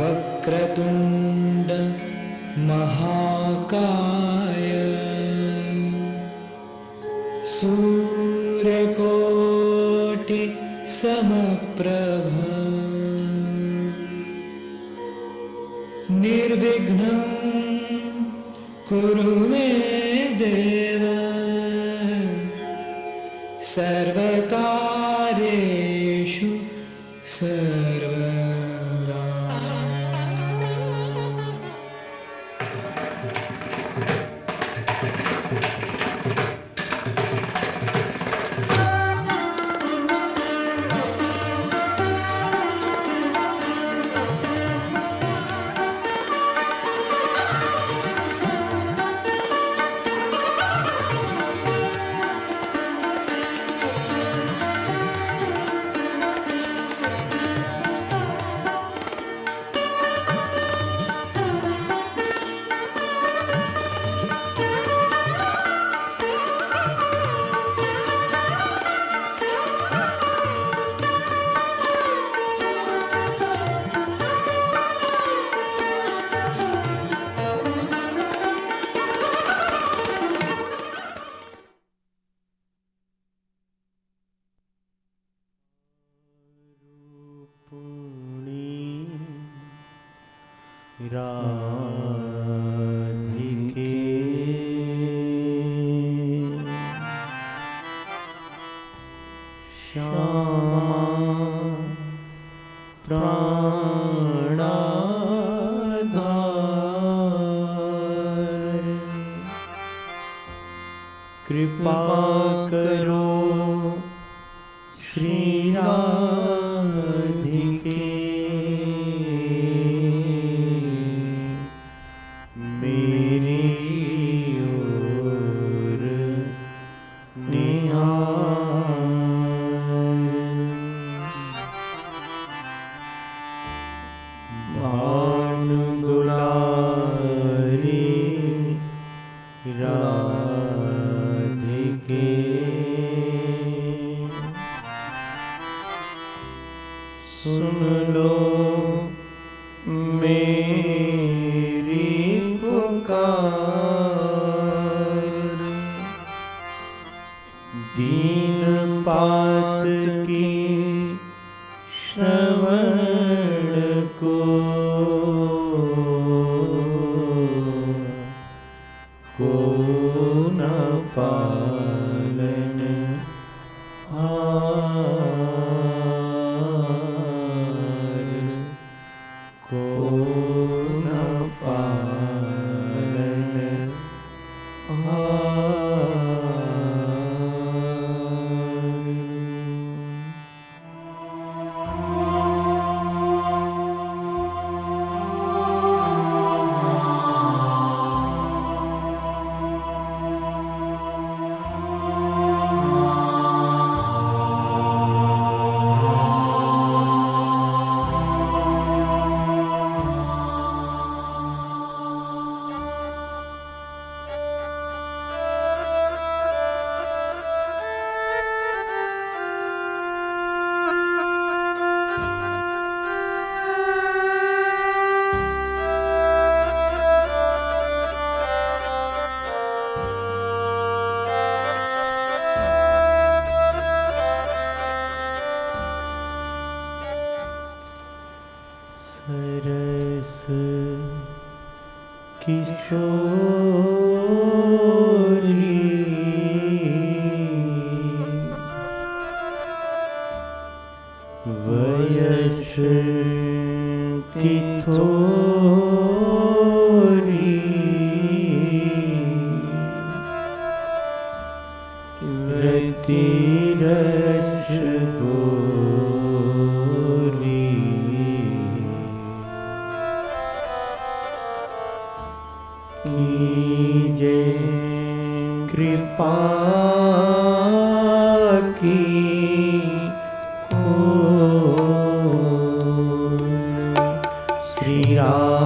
वक्रतुंड महाकाय सूर्यकोटि समप्रभ निर्विघ्नं कुरु मे देव सर्वकार्येषु सर्वदा। राधिके श्यामा प्राणाधार कृपा करो श्री राधिके सुन लो मेरी पुकार, दीन पात की श्रवण को न पालन सरस किशोरी वयस की थोरी रति रस कीजे कृपा की श्री राम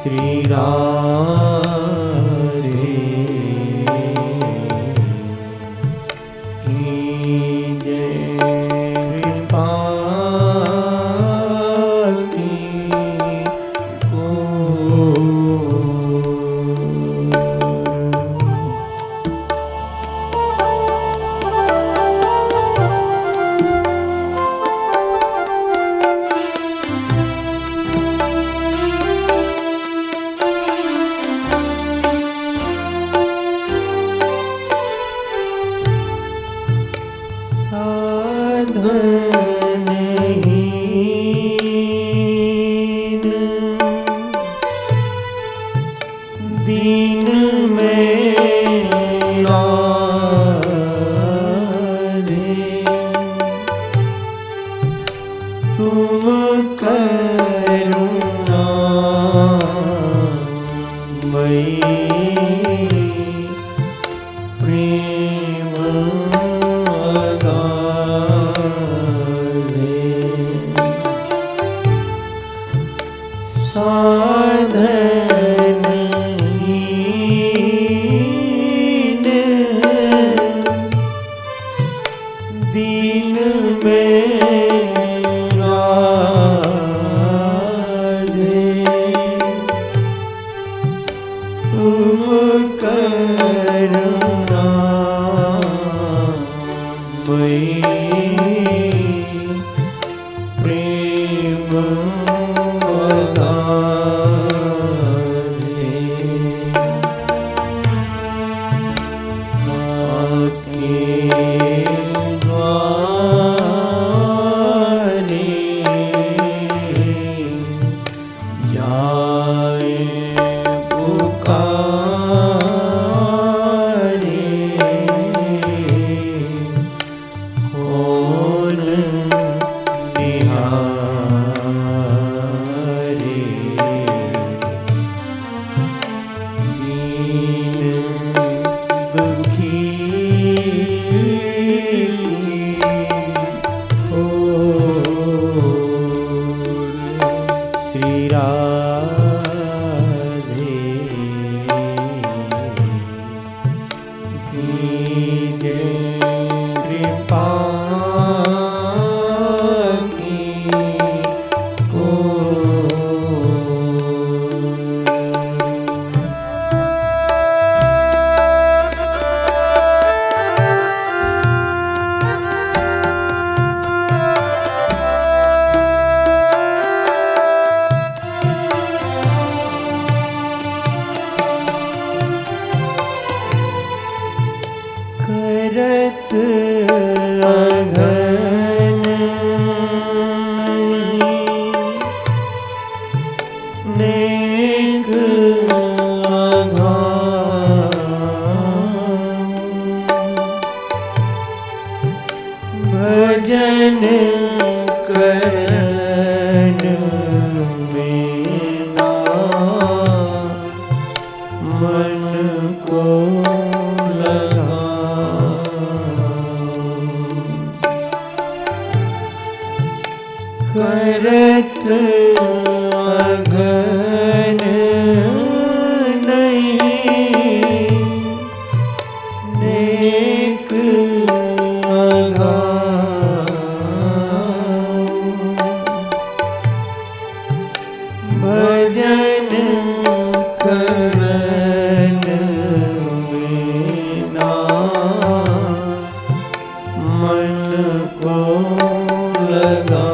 श्री राधे की जय कृपा की साधनहीन दीन में राधे तुम करुणा मई प्रेम साधनहीन दीन में राधे तुम करुणा मई प्रेम करत अघन नेक भजन करन में ना मन को करत अघन नहीं नेक भजन करन में ना मन को लगा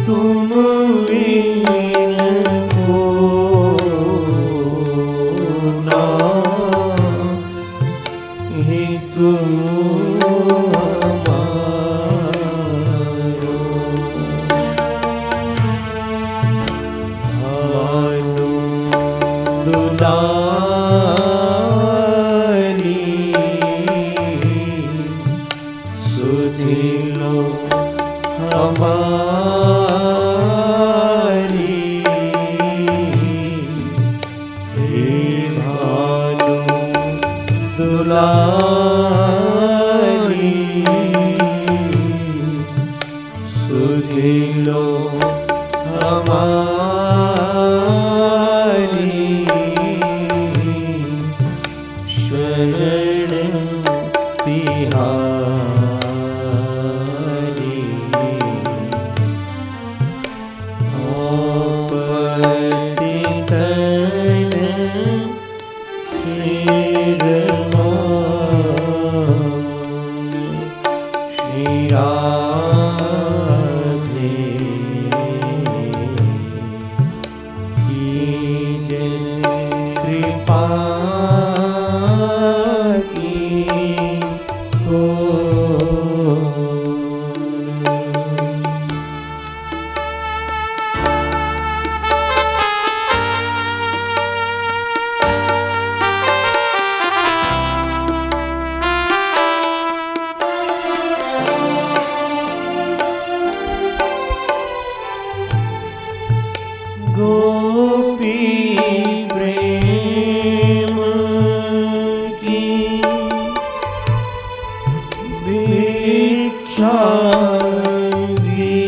तुम बिन को ना ही तुम हमारो भानु दुलारी सुधिलो हमारी हे भानु दुलारी सुधिलो हमारी शरण तिहारी आपति तन सिर श्री राधे कीजे कृपा की हो। गोपी प्रेम की भिक्षा दीजे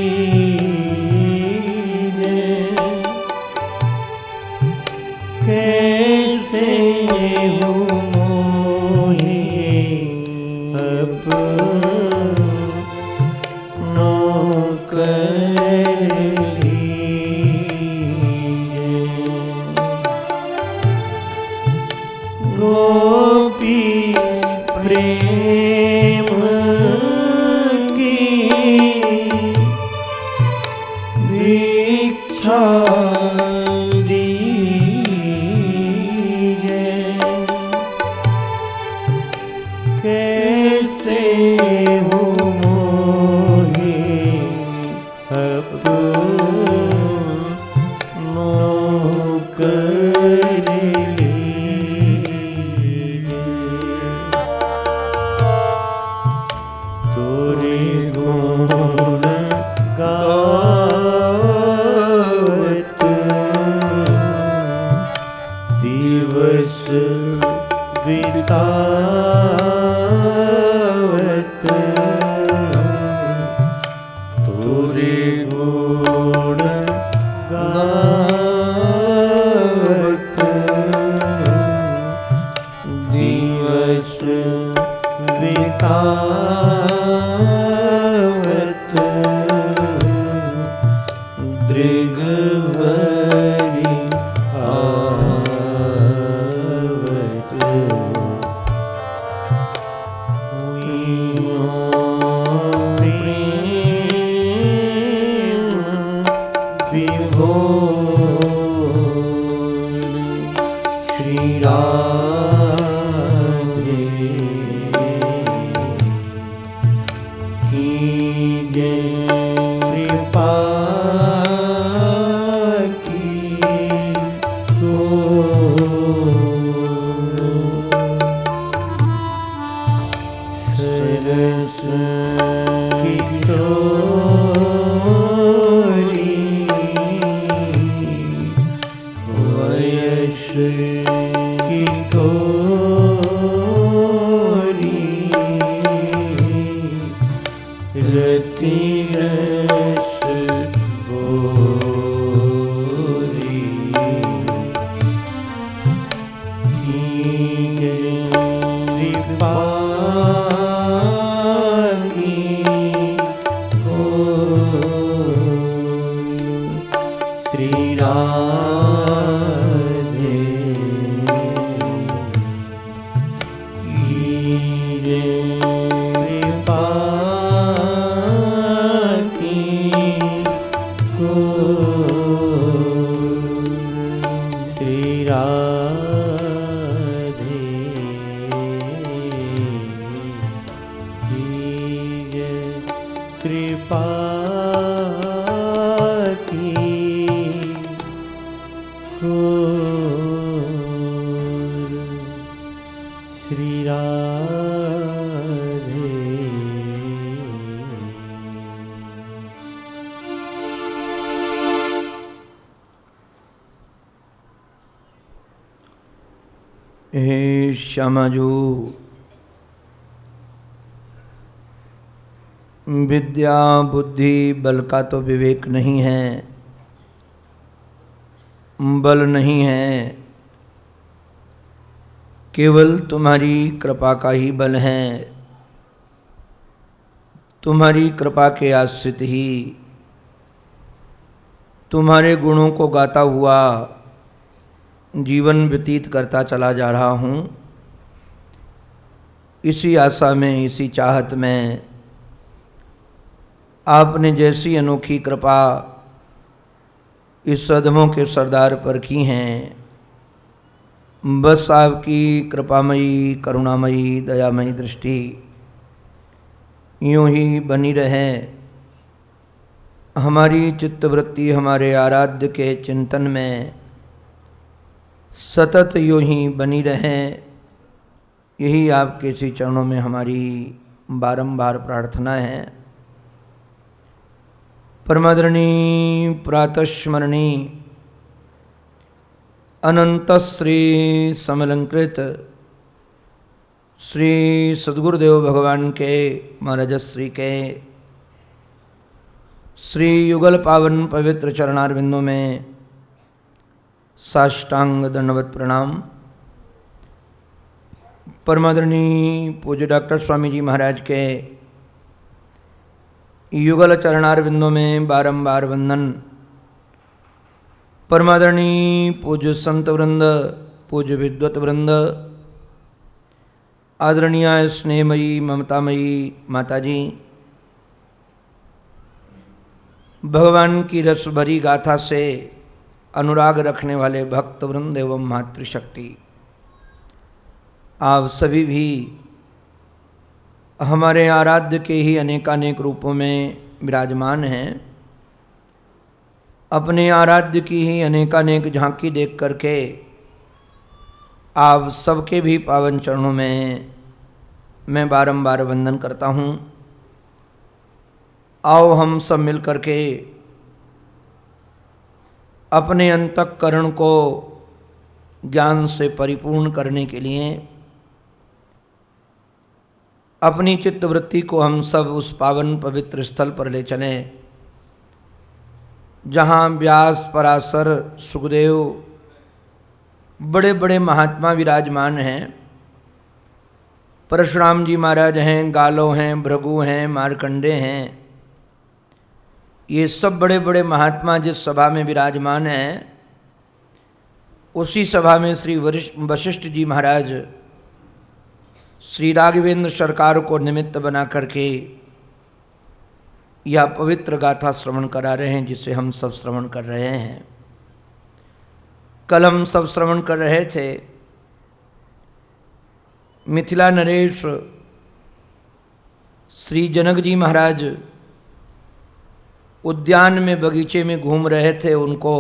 कैसे हूँ मोहे अपनों कर लीजे। गोपी प्रेम की भिक्षा दीजे कैसे हूँ मोहे अपनों कर लीजे। तोरे गुण गावत दिवस बितावत तोरे गुण गावत दिवस बितावत दृगवरी आवत हुइयो प्रेम विभोर श्री राधे कीजे कृपा की हो। सरस किशोरी वयस की थोरी रति रस बोरी कीजे कृपा की हो। श्री राधे कीजे कृपा की श्री राधे कीजय कृपा की श्री राधे। हे श्यामाजू, विद्या बुद्धि बल का तो विवेक नहीं है, बल नहीं है, केवल तुम्हारी कृपा का ही बल है। तुम्हारी कृपा के आश्रित ही तुम्हारे गुणों को गाता हुआ जीवन व्यतीत करता चला जा रहा हूँ। इसी आशा में, इसी चाहत में आपने जैसी अनोखी कृपा इस अधमों के सरदार पर की हैं, बस आपकी कृपामयी, करुणामयी, दयामयी दृष्टि यूँ ही बनी रहे। हमारी चित्तवृत्ति हमारे आराध्य के चिंतन में सतत यूँ ही बनी रहे, यही आपके श्री चरणों में हमारी बारंबार प्रार्थना है। परमादरणी प्रातस्मरणी अनंत श्री समलंकृत श्री सद्गुरुदेव भगवान के महाराजश्री के श्री युगल पावन पवित्र चरणारविंदों में साष्टांग दंडवत प्रणाम। परमादरणी पूज्य डॉक्टर स्वामी जी महाराज के युगल चरणारविंदों में बारंबार वंदन। परमादरणी पूज्य संत वृंद, पूज्य विद्वत वृंद, आदरणीय स्नेहमयी ममतामयी माताजी, भगवान की रस भरी गाथा से अनुराग रखने वाले भक्त वृंद एवं मातृशक्ति, आप सभी भी हमारे आराध्य के ही अनेकानेक रूपों में विराजमान हैं। अपने आराध्य की ही अनेकानेक झांकी देख करके आप सबके भी पावन चरणों में मैं बारंबार वंदन करता हूँ। आओ हम सब मिल करके अपने अंतःकरण को ज्ञान से परिपूर्ण करने के लिए अपनी चित्तवृत्ति को हम सब उस पावन पवित्र स्थल पर ले चलें जहाँ व्यास, पराशर, सुखदेव बड़े बड़े महात्मा विराजमान हैं। परशुराम जी महाराज हैं, गालो हैं, भृगु हैं, मार्कंडे हैं, ये सब बड़े बड़े महात्मा जिस सभा में विराजमान हैं, उसी सभा में श्री वशिष्ठ जी महाराज श्री राघवेंद्र सरकार को निमित्त बना करके यह पवित्र गाथा श्रवण करा रहे हैं, जिसे हम सब श्रवण कर रहे हैं। कल हम सब श्रवण कर रहे थे मिथिला नरेश श्री जनक जी महाराज उद्यान में, बगीचे में घूम रहे थे, उनको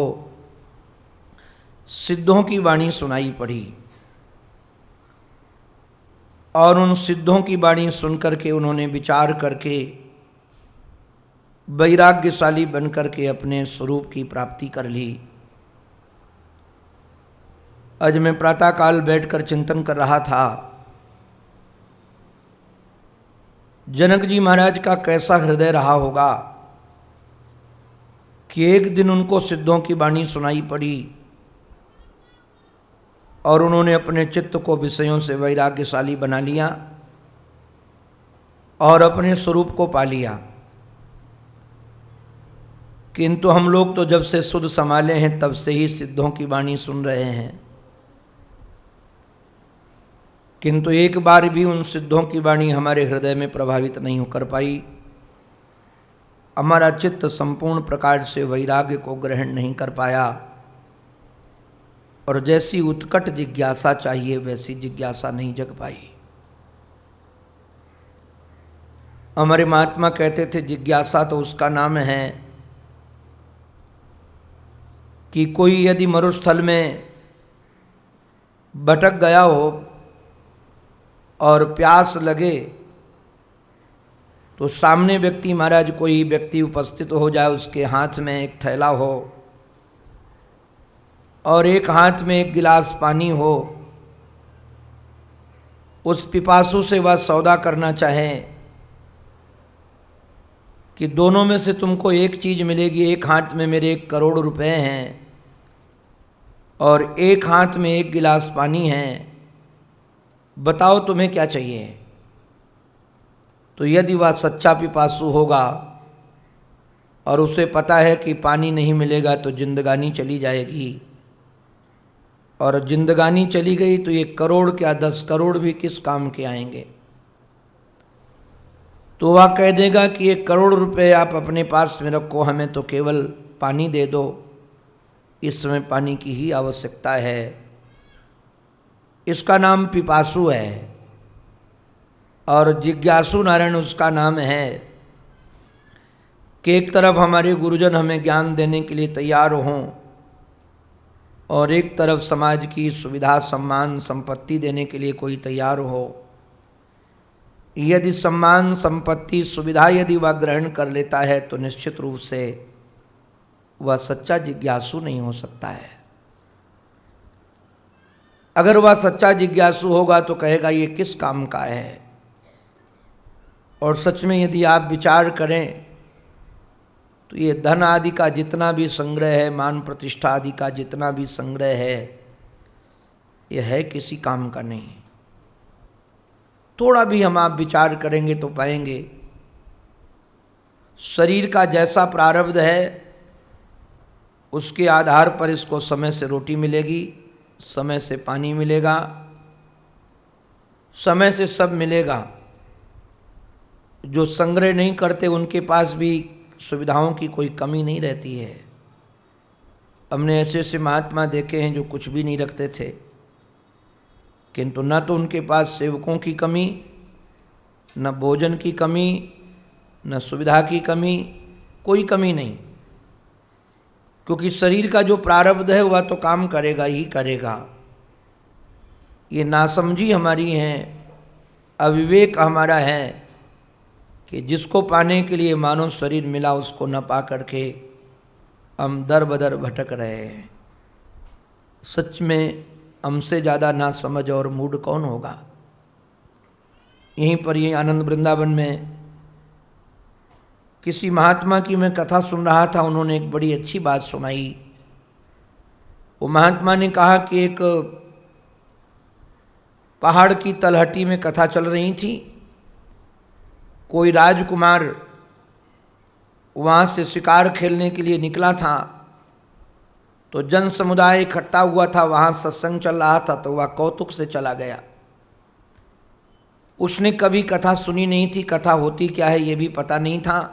सिद्धों की वाणी सुनाई पड़ी और उन सिद्धों की वाणी सुनकर के उन्होंने विचार करके वैराग्यशाली बनकर के अपने स्वरूप की प्राप्ति कर ली। आज मैं प्रातःकाल बैठकर चिंतन कर रहा था, जनक जी महाराज का कैसा हृदय रहा होगा कि एक दिन उनको सिद्धों की वाणी सुनाई पड़ी और उन्होंने अपने चित्त को विषयों से वैराग्यशाली बना लिया और अपने स्वरूप को पा लिया। किंतु हम लोग तो जब से सुध संभाले हैं तब से ही सिद्धों की वाणी सुन रहे हैं, किंतु एक बार भी उन सिद्धों की वाणी हमारे हृदय में प्रभावित नहीं होकर पाई। हमारा चित्त संपूर्ण प्रकार से वैराग्य को ग्रहण नहीं कर पाया और जैसी उत्कट जिज्ञासा चाहिए वैसी जिज्ञासा नहीं जग पाई। हमारे महात्मा कहते थे जिज्ञासा तो उसका नाम है कि कोई यदि मरुस्थल में भटक गया हो और प्यास लगे तो सामने व्यक्ति महाराज कोई व्यक्ति उपस्थित हो जाए, उसके हाथ में एक थैला हो और एक हाथ में एक गिलास पानी हो, उस पिपासु से वह सौदा करना चाहे कि दोनों में से तुमको एक चीज़ मिलेगी, एक हाथ में मेरे 1 करोड़ रुपए हैं और एक हाथ में एक गिलास पानी है, बताओ तुम्हें क्या चाहिए। तो यदि वह सच्चा पिपासु होगा और उसे पता है कि पानी नहीं मिलेगा तो जिंदगानी चली जाएगी, और जिंदगानी चली गई तो 1 करोड़ क्या 10 करोड़ भी किस काम के आएंगे। तो वह कह देगा कि 1 करोड़ रुपए आप अपने पास में रखो, हमें तो केवल पानी दे दो, इस समय पानी की ही आवश्यकता है। इसका नाम पिपासु है और जिज्ञासु नारायण उसका नाम है कि एक तरफ हमारे गुरुजन हमें ज्ञान देने के लिए तैयार हों और एक तरफ समाज की सुविधा सम्मान संपत्ति देने के लिए कोई तैयार हो। यदि सम्मान संपत्ति सुविधा यदि वह ग्रहण कर लेता है तो निश्चित रूप से वह सच्चा जिज्ञासु नहीं हो सकता है। अगर वह सच्चा जिज्ञासु होगा तो कहेगा ये किस काम का है। और सच में यदि आप विचार करें तो ये धन आदि का जितना भी संग्रह है, मान प्रतिष्ठा आदि का जितना भी संग्रह है, यह है किसी काम का नहीं। थोड़ा भी हम आप विचार करेंगे तो पाएंगे शरीर का जैसा प्रारब्ध है उसके आधार पर इसको समय से रोटी मिलेगी, समय से पानी मिलेगा, समय से सब मिलेगा। जो संग्रह नहीं करते उनके पास भी सुविधाओं की कोई कमी नहीं रहती है। हमने ऐसे ऐसे महात्मा देखे हैं जो कुछ भी नहीं रखते थे, किंतु न तो उनके पास सेवकों की कमी, न भोजन की कमी, न सुविधा की कमी, कोई कमी नहीं, क्योंकि शरीर का जो प्रारब्ध है वह तो काम करेगा ही करेगा। ये नासमझी हमारी है, अविवेक हमारा है कि जिसको पाने के लिए मानव शरीर मिला उसको न पा करके हम दर बदर भटक रहे हैं। सच में हमसे ज़्यादा ना समझ और मूड कौन होगा। यहीं पर ये आनंद वृंदावन में किसी महात्मा की मैं कथा सुन रहा था, उन्होंने एक बड़ी अच्छी बात सुनाई। वो महात्मा ने कहा कि एक पहाड़ की तलहटी में कथा चल रही थी। कोई राजकुमार वहाँ से शिकार खेलने के लिए निकला था, तो जन समुदाय इकट्ठा हुआ था, वहाँ सत्संग चल रहा था, तो वह कौतुक से चला गया। उसने कभी कथा सुनी नहीं थी, कथा होती क्या है ये भी पता नहीं था।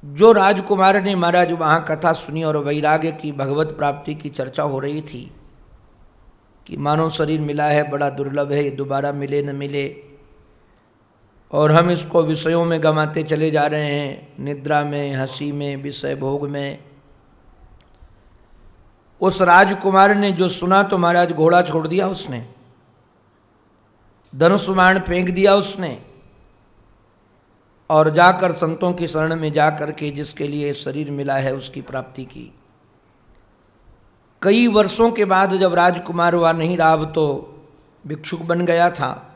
जो राजकुमार ने महाराज वहाँ कथा सुनी और वैराग्य की भगवत प्राप्ति की चर्चा हो रही थी कि मानव शरीर मिला है, बड़ा दुर्लभ है, ये दोबारा मिले न मिले, और हम इसको विषयों में गंवाते चले जा रहे हैं, निद्रा में, हंसी में, विषय भोग में। उस राजकुमार ने जो सुना तो महाराज घोड़ा छोड़ दिया उसने, धनुष बाण फेंक दिया उसने, और जाकर संतों की शरण में जाकर के जिसके लिए शरीर मिला है उसकी प्राप्ति की। कई वर्षों के बाद जब राजकुमार हुआ नहीं रहा, अब तो भिक्षुक बन गया था,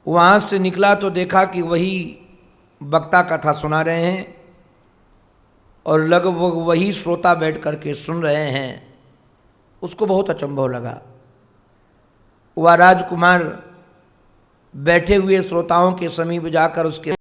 वहाँ से निकला तो देखा कि वही वक्ता कथा सुना रहे हैं और लगभग वही श्रोता बैठ करके सुन रहे हैं। उसको बहुत अचंभव लगा। वह राजकुमार बैठे हुए श्रोताओं के समीप जाकर उसके